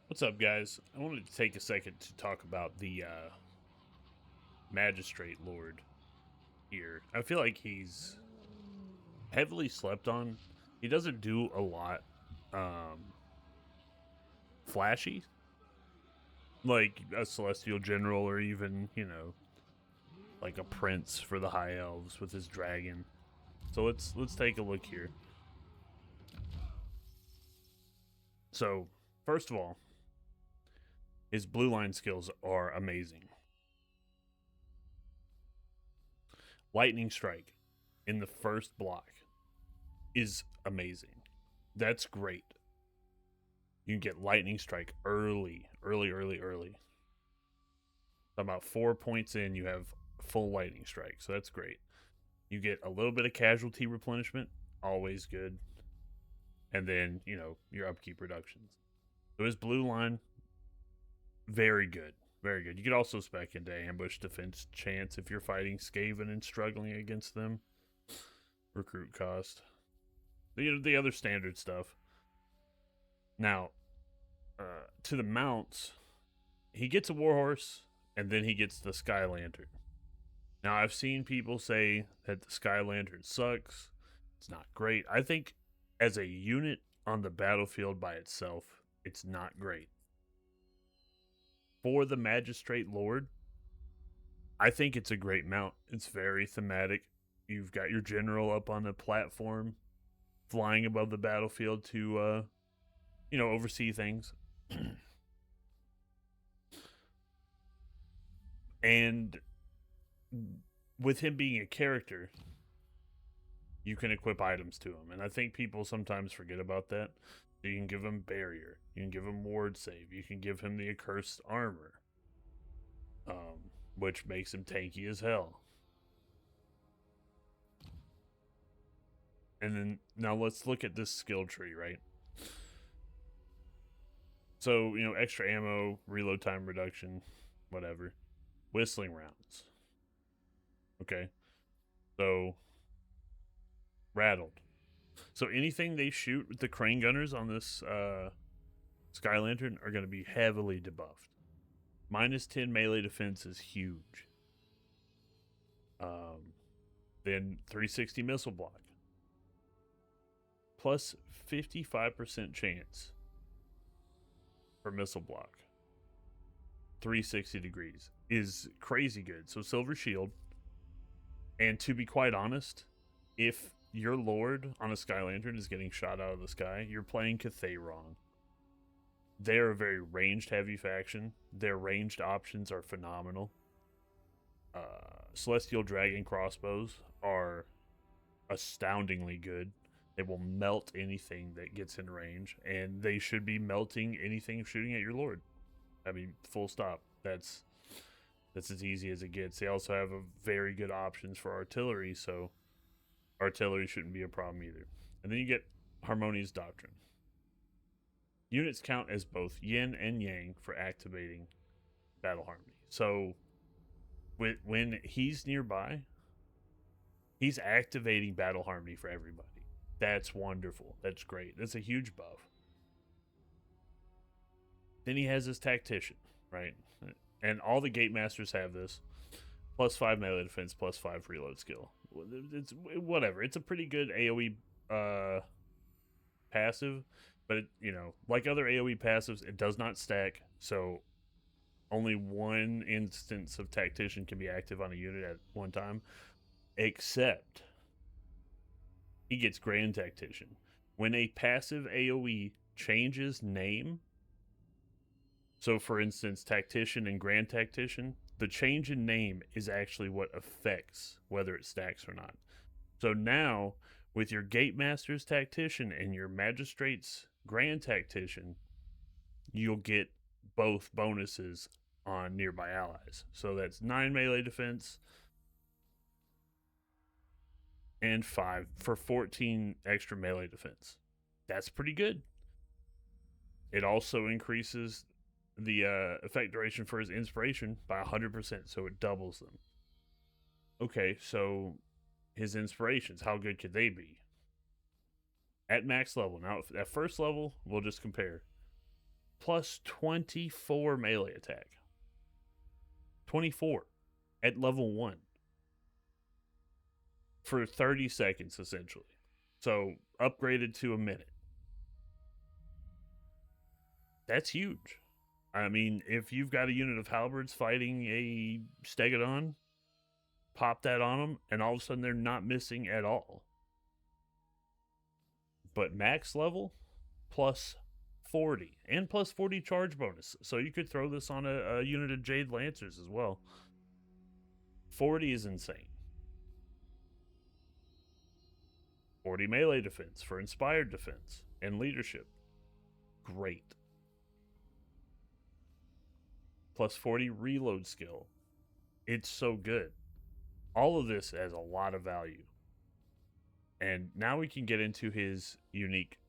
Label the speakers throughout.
Speaker 1: What's up, guys? I wanted to take a second to talk about the Magistrate Lord here. I feel like he's heavily slept on. He doesn't do a lot um, flashy, like a Celestial General or even, like a prince for the High Elves with his dragon. So let's take a look here. So, first of all, his blue line skills are amazing. Lightning Strike in the first block is amazing. That's great. You can get Lightning Strike early. About 4 points in, you have full Lightning Strike, so that's great. You get a little bit of casualty replenishment, always good. And then, your upkeep reductions. So his blue line, very good. Very good. You could also spec into ambush defense chance if you're fighting Skaven and struggling against them. Recruit cost. The other standard stuff. Now, to the mounts, he gets a warhorse, and then he gets the Sky Lantern. Now, I've seen people say that the Sky Lantern sucks. It's not great. I think as a unit on the battlefield by itself, it's not great. For the Magistrate Lord, I think it's a great mount. It's very thematic. You've got your general up on the platform, flying above the battlefield to, oversee things. And with him being a character, you can equip items to him. And I think people sometimes forget about that. You can give him barrier. You can give him ward save. You can give him the accursed armor, which makes him tanky as hell. And then now let's look at this skill tree, right? So, extra ammo, reload time reduction, whatever. Whistling rounds. Okay. So, rattled. So anything they shoot with the crane gunners on this Sky Lantern are going to be heavily debuffed. -10 melee defense is huge. Then 360 missile block. Plus 55% chance for missile block. 360 degrees is crazy good. So Silver Shield. And to be quite honest, if your Lord on a Sky Lantern is getting shot out of the sky, you're playing Cathayan. They're a very ranged heavy faction. Their ranged options are phenomenal. Celestial Dragon crossbows are astoundingly good. They will melt anything that gets in range, and they should be melting anything shooting at your Lord. I mean, full stop. That's as easy as it gets. They also have a very good options for artillery, so artillery shouldn't be a problem either. And then you get Harmonious Doctrine. Units count as both yin and yang for activating battle harmony. So when he's nearby, he's activating battle harmony for everybody. That's wonderful. That's great. That's a huge buff. Then he has his Tactician, right? And all the Gate Masters have this. +5 melee defense, +5 reload skill. It's whatever. It's a pretty good AoE passive, but like other AoE passives, it does not stack. So only one instance of Tactician can be active on a unit at one time, except he gets Grand Tactician. When a passive AoE changes name, so for instance, Tactician and Grand Tactician, the change in name is actually what affects whether it stacks or not. So now, with your Gate Master's Tactician and your Magistrate's Grand Tactician, you'll get both bonuses on nearby allies. So that's 9 melee defense and 5 for 14 extra melee defense. That's pretty good. It also increases the effect duration for his inspiration by 100%, so it doubles them. Okay, so his inspirations, how good could they be? At max level. Now, at first level, we'll just compare. plus 24 melee attack. 24 at level 1 for 30 seconds, essentially. So upgraded to a minute. That's huge. I mean, if you've got a unit of halberds fighting a stegodon, pop that on them, and all of a sudden they're not missing at all. But max level, plus 40, and plus 40 charge bonus. So you could throw this on a unit of Jade Lancers as well. 40 is insane. 40 melee defense for inspired defense and leadership. Great. Plus 40 reload skill. It's so good. All of this has a lot of value. And now we can get into his unique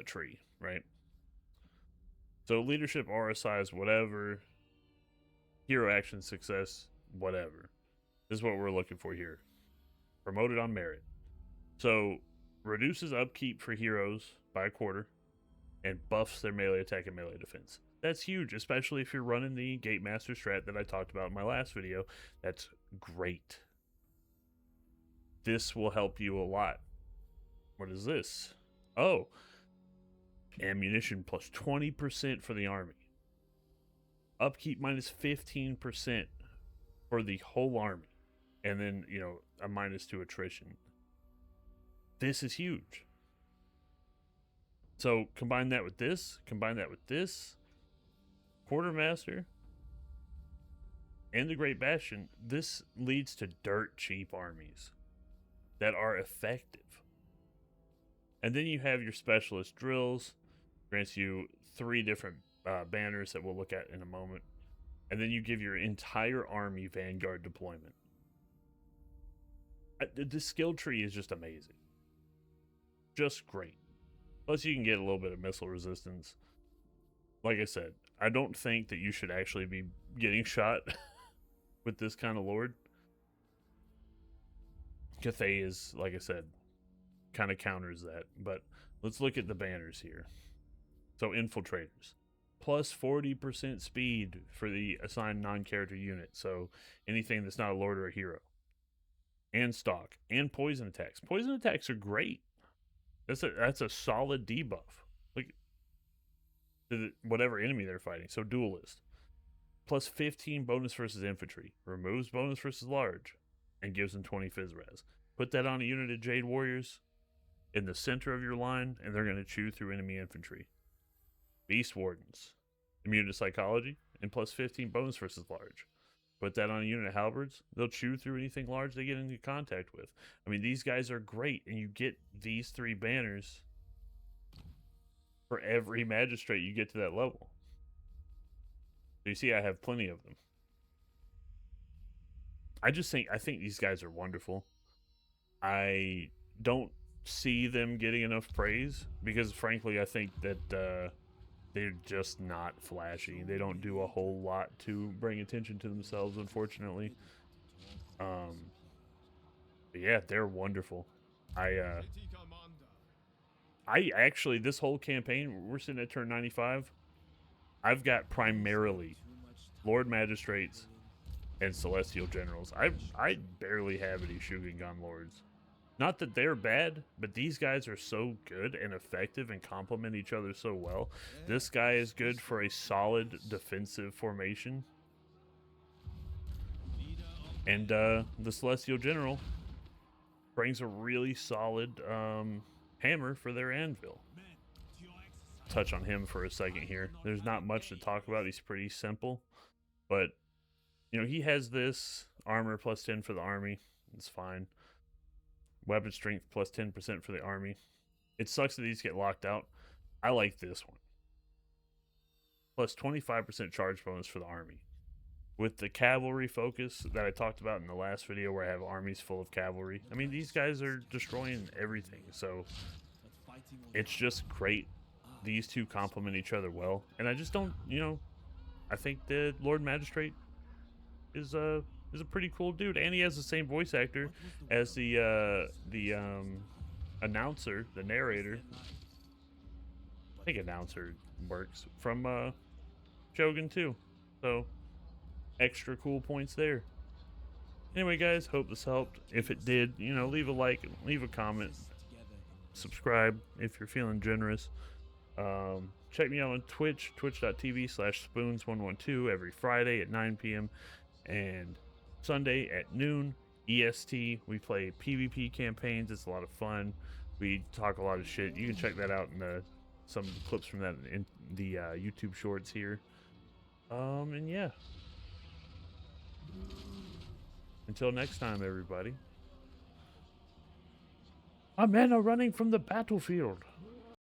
Speaker 1: tree, right? So leadership, aura size, whatever. Hero action success, whatever. This is what we're looking for here. Promoted on merit. So reduces upkeep for heroes by a quarter and buffs their melee attack and melee defense. That's huge, especially if you're running the Gatemaster strat that I talked about in my last video. That's great. This will help you a lot. What is this? Oh, ammunition plus 20% for the army. Upkeep minus 15% for the whole army. And then, you know, a -2 attrition. This is huge. So combine that with this, combine that with this. Quartermaster and the Great Bastion. This leads to dirt cheap armies that are effective. And then you have your specialist drills, grants you 3 different banners that we'll look at in a moment. And then you give your entire army Vanguard deployment. The skill tree is just amazing. Just great. Plus you can get a little bit of missile resistance. Like I said, I don't think that you should actually be getting shot with this kind of lord. Cathay is, like I said, kind of counters that. But let's look at the banners here. So infiltrators. Plus 40% speed for the assigned non-character unit. So anything that's not a lord or a hero. And stock. And poison attacks. Poison attacks are great. That's a solid debuff. Like whatever enemy they're fighting. So duelist. Plus 15 bonus versus infantry. Removes bonus versus large. And gives them 20 phys res. Put that on a unit of Jade Warriors in the center of your line, and they're going to chew through enemy infantry. Beast Wardens. Immune to psychology. And plus 15 bonus versus large. Put that on a unit of halberds. They'll chew through anything large they get into contact with. I mean, these guys are great, and you get these 3 banners for every magistrate you get to that level. So you see, I have plenty of them. I think these guys are wonderful. I don't see them getting enough praise because, frankly, I think that they're just not flashy. They don't do a whole lot to bring attention to themselves, unfortunately. But yeah, they're wonderful. I actually, this whole campaign, we're sitting at turn 95. I've got primarily Lord Magistrates and Celestial Generals. I barely have any Shugengan Lords. Not that they're bad, but these guys are so good and effective and complement each other so well. This guy is good for a solid defensive formation. And the Celestial General brings a really solid hammer for their anvil. Touch on him for a second here. There's not much to talk about. He's pretty simple. But, you know, he has this armor plus 10 for the army. It's fine. Weapon strength plus 10% for the army. It sucks that these get locked out. I like this one. Plus 25% charge bonus for the army. With the cavalry focus that I talked about in the last video where I have armies full of cavalry. I mean, these guys are destroying everything. So it's just great. These two complement each other well. And I just don't, you know, I think the Lord Magistrate is a pretty cool dude, and he has the same voice actor as the announcer, the narrator. think announcer works from Shogun too. So extra cool points there. Anyway, guys, hope this helped. If it did, you know, leave a like, leave a comment, subscribe if you're feeling generous. Check me out on Twitch, twitch.tv/spoons112 every Friday at 9 p.m. and Sunday at noon EST. We play PvP campaigns. It's a lot of fun. We talk a lot of shit. You can check that out in some clips from that in the YouTube shorts here. And yeah. Until next time, everybody. A men are running from the battlefield.